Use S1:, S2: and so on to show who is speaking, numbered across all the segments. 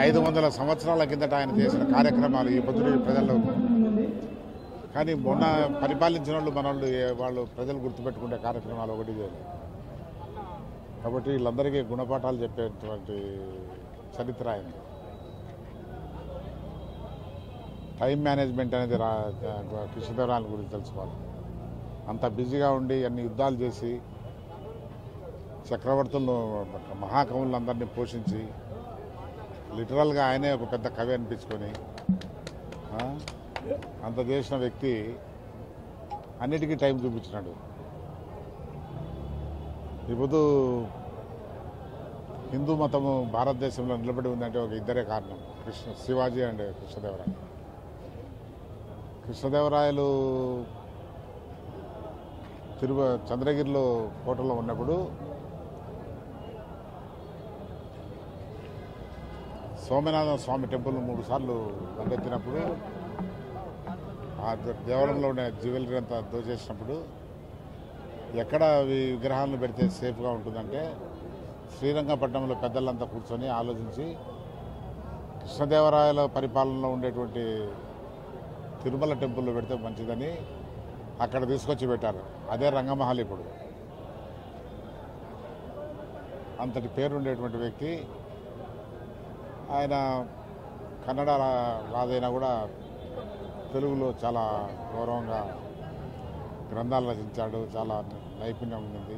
S1: 500 సంవత్సరాల కిందట ఆయన చేసిన కార్యక్రమాలు ఈ పొద్దున ప్రజల్లో కానీ మొన్న పరిపాలించిన వాళ్ళు వాళ్ళు ప్రజలు గుర్తుపెట్టుకునే కార్యక్రమాలు ఒకటి చేయలేదు. కాబట్టి వీళ్ళందరికీ గుణపాఠాలు చెప్పేటువంటి చరిత్ర ఆయన. టైం మేనేజ్మెంట్ అనేది కృష్ణదేవరాయల గురించి తెలుసుకోవాలి. అంత బిజీగా ఉండి అన్ని యుద్ధాలు చేసి చక్రవర్తులను మహాకవులందరినీ పోషించి లిటరల్గా ఆయనే ఒక పెద్ద కవి అనిపించుకొని అంత చేసిన వ్యక్తి అన్నిటికీ టైం చూపించినాడు. ఇప్పుడు హిందూ మతము భారతదేశంలో నిలబడి ఉందంటే ఒక ఇద్దరే కారణం, శివాజీ అండ్ కృష్ణదేవరాయలు. కృష్ణదేవరాయలు చంద్రగిరిలో కోటలో ఉన్నప్పుడు సోమనాథ స్వామి టెంపుల్ 3 సార్లు దండెత్తినప్పుడు ఆ దేవాలయంలో ఉండే జ్యువెలరీ అంతా దోచేసినప్పుడు ఎక్కడ విగ్రహాలను పెడితే సేఫ్గా ఉంటుందంటే శ్రీరంగపట్నంలో పెద్దలంతా కూర్చొని ఆలోచించి కృష్ణదేవరాయల పరిపాలనలో ఉండేటువంటి తిరుమల టెంపుల్లో పెడితే మంచిదని అక్కడ తీసుకొచ్చి పెట్టారు. అదే రంగమహల్. ఇప్పుడు అంతటి పేరుండేటువంటి వ్యక్తి ఆయన కన్నడ రాదైనా కూడా తెలుగులో చాలా గౌరవంగా గ్రంథాలు రచించాడు. చాలా నైపుణ్యం ఉంది.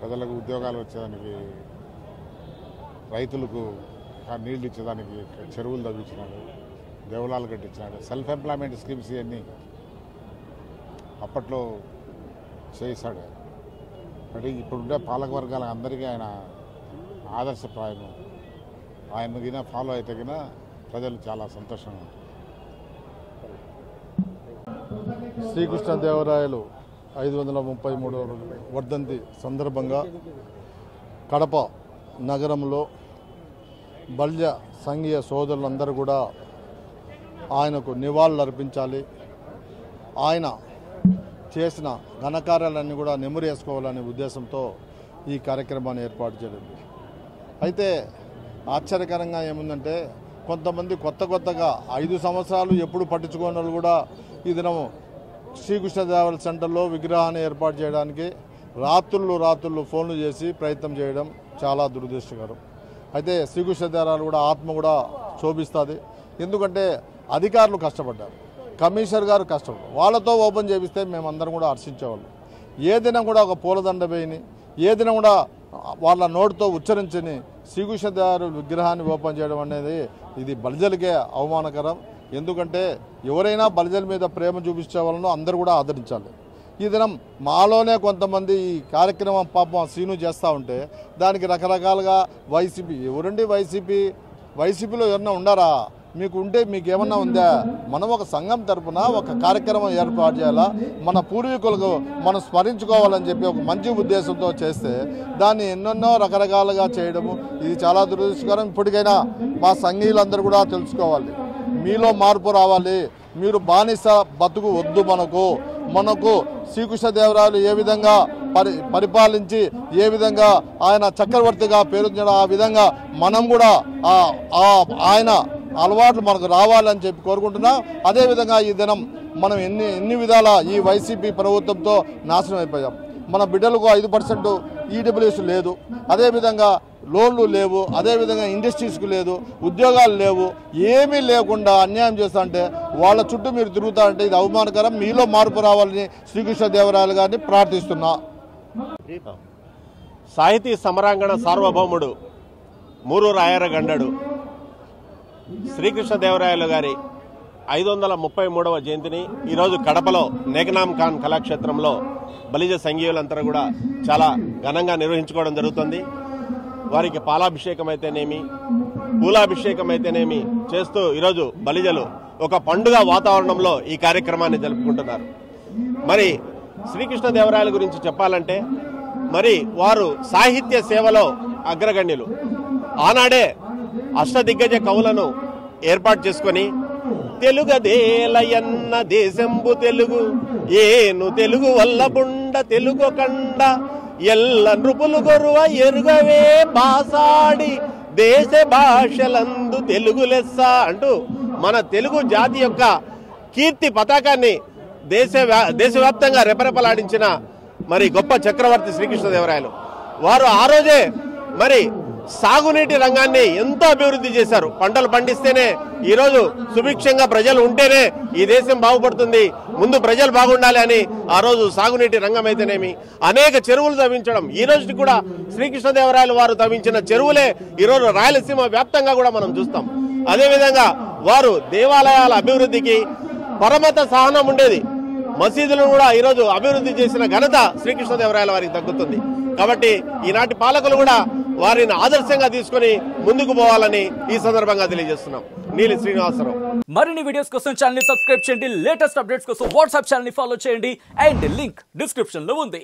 S1: ప్రజలకు ఉద్యోగాలు వచ్చేదానికి, రైతులకు నీళ్లు ఇచ్చేదానికి చెరువులు తవ్వించినాడు, దేవాలయాలు కట్టించినాడు. సెల్ఫ్ ఎంప్లాయ్మెంట్ స్కీమ్స్ ఇవన్నీ అప్పట్లో చేశాడు. అంటే ఇప్పుడుండే పాలక వర్గాల అందరికీ ఆయన ఆదర్శప్రాయం. ఆయన గిన ఫాలో అయితే గిన ప్రజలు చాలా సంతోషంగా ఉంటారు.
S2: శ్రీకృష్ణదేవరాయలు 533వ వర్ధంతి సందర్భంగా కడప నగరంలో బల్జ సంఘీయ సోదరులందరూ కూడా ఆయనకు నివాళులు అర్పించాలి, ఆయన చేసిన ఘనకార్యాలన్నీ కూడా నెమరు వేసుకోవాలనే ఉద్దేశంతో ఈ కార్యక్రమాన్ని ఏర్పాటు చేయడం. అయితే ఆశ్చర్యకరంగా ఏముందంటే కొంతమంది కొత్తగా 5 సంవత్సరాలు ఎప్పుడు పట్టించుకోని వాళ్ళు కూడా ఈ దినం శ్రీకృష్ణదేవరాయల సెంటర్లో విగ్రహాన్ని ఏర్పాటు చేయడానికి రాత్రులు ఫోన్లు చేసి ప్రయత్నం చేయడం చాలా దురదృష్టకరం. అయితే శ్రీకృష్ణదేవరాయలు కూడా ఆత్మ కూడా శోభిస్తుంది. ఎందుకంటే అధికారులు కష్టపడ్డారు, కమిషనర్ గారు కష్టపడ్డారు. వాళ్ళతో ఓపెన్ చేపిస్తే మేమందరం కూడా హర్షించేవాళ్ళం. ఏ దినం కూడా ఒక పూలదండ వేయని, ఏ దినం కూడా వాళ్ళ నోటితో ఉచ్చరించని శ్రీకృష్ణదేవరాయల విగ్రహాన్ని ఓపెన్ చేయడం అనేది ఇది బలిజలకే అవమానకరం. ఎందుకంటే ఎవరైనా బలిజల మీద ప్రేమ చూపించే వాళ్ళను అందరూ కూడా ఆదరించాలి. ఈ దినం మాలోనే కొంతమంది ఈ కార్యక్రమం పాపం సీను చేస్తూ ఉంటే దానికి రకరకాలుగా వైసీపీ ఎవరండి, వైసీపీలో ఎవరన్నా ఉండారా? మీకు ఉంటే మీకు ఏమన్నా ఉందా? మనం ఒక సంఘం తరఫున ఒక కార్యక్రమం ఏర్పాటు చేయాలా, మన పూర్వీకులకు మనం స్మరించుకోవాలని చెప్పి ఒక మంచి ఉద్దేశంతో చేస్తే దాన్ని ఎన్నెన్నో రకరకాలుగా చేయడము ఇది చాలా దురదృష్టకరం. ఇప్పటికైనా మా సంఘీయులందరూ కూడా తెలుసుకోవాలి, మీలో మార్పు రావాలి. మీరు బానిస బతుకు వద్దు. మనకు శ్రీకృష్ణదేవరాయలు ఏ విధంగా పరిపాలించి ఏ విధంగా ఆయన చక్రవర్తిగా పేరొందిన ఆ విధంగా మనం కూడా ఆయన అలవాట్లు మనకు రావాలని చెప్పి కోరుకుంటున్నాం. అదేవిధంగా ఈ దినం మనం ఎన్ని విధాల ఈ వైసీపీ ప్రభుత్వంతో నాశనం అయిపోయాం. మన బిడ్డలకు 5% ఈడబ్ల్యూఎస్ లేదు, అదేవిధంగా లోన్లు లేవు, అదేవిధంగా ఇండస్ట్రీస్కు లేదు, ఉద్యోగాలు లేవు, ఏమీ లేకుండా అన్యాయం చేస్తా అంటే వాళ్ళ చుట్టూ మీరు తిరుగుతారంటే ఇది అవమానకరం. మీలో మార్పు రావాలని శ్రీకృష్ణదేవరాయలు గారిని ప్రార్థిస్తున్నా.
S3: సాహితీ సమరాంగణ సార్వభౌముడు మూరు రాయర గండడు శ్రీకృష్ణదేవరాయలు గారి 533వ జయంతిని ఈరోజు కడపలో నేగనాం ఖాన్ కళాక్షేత్రంలో బలిజ సంఘీయులంతా కూడా చాలా ఘనంగా నిర్వహించుకోవడం జరుగుతుంది. వారికి పాలాభిషేకం అయితేనేమి, పూలాభిషేకం అయితేనేమి చేస్తూ ఈరోజు బలిజలు ఒక పండుగ వాతావరణంలో ఈ కార్యక్రమాన్ని జరుపుకుంటున్నారు. మరి శ్రీకృష్ణదేవరాయల గురించి చెప్పాలంటే మరి వారు సాహిత్య సేవలో అగ్రగణ్యులు. ఆనాడే అష్టదిగ్గజ కవులను ఏర్పాటు చేసుకొని తెలుగదేలయన్న దేశంబు తెలుగు ఏను తెలుగు వల్ల బుండ తెలుగు కండ ఎల్ల నృపులు గొరువ ఎరుగవే బాసాడి దేశ భాషలందు తెలుగు లెస్స అంటూ మన తెలుగు జాతి యొక్క కీర్తి పతాకాన్ని దేశవ్యాప్తంగా రెపరెపలాడించిన మరి గొప్ప చక్రవర్తి శ్రీకృష్ణదేవరాయలు వారు ఆ రోజే మరి సాగునీటి రంగాన్ని ఎంతో అభివృద్ధి చేశారు. పంటలు పండిస్తేనే ఈరోజు సుభిక్షంగా ప్రజలు ఉంటేనే ఈ దేశం బాగుపడుతుంది, ముందు ప్రజలు బాగుండాలి అని ఆ రోజు సాగునీటి రంగం అయితేనేమి అనేక చెరువులు తవ్వించడం, ఈ రోజు కూడా శ్రీకృష్ణదేవరాయలు వారు తవ్వించిన చెరువులే ఈరోజు రాయలసీమ వ్యాప్తంగా కూడా మనం చూస్తాం. అదేవిధంగా వారు దేవాలయాల అభివృద్ధికి పరమత సహనం ఉండేది. మసీదులను కూడా ఈరోజు అభివృద్ధి చేసిన ఘనత శ్రీకృష్ణదేవరాయల వారికి దక్కుతుంది. కాబట్టి ఈనాటి పాలకులు కూడా వారిని ఆదర్శంగా తీసుకుని ముందుకు పోవాలని ఈ సందర్భంగా తెలియజేస్తున్నాం. నీలి శ్రీనివాసరావు.
S4: మరిన్ని వీడియోస్ కోసం ఛానల్ ని సబ్స్క్రైబ్ చేయండి, లేటెస్ట్ అప్డేట్స్ కోసం వాట్సాప్ ఛానల్ ని ఫాలో చేయండి అండ్ లింక్ డిస్క్రిప్షన్ లో ఉంది.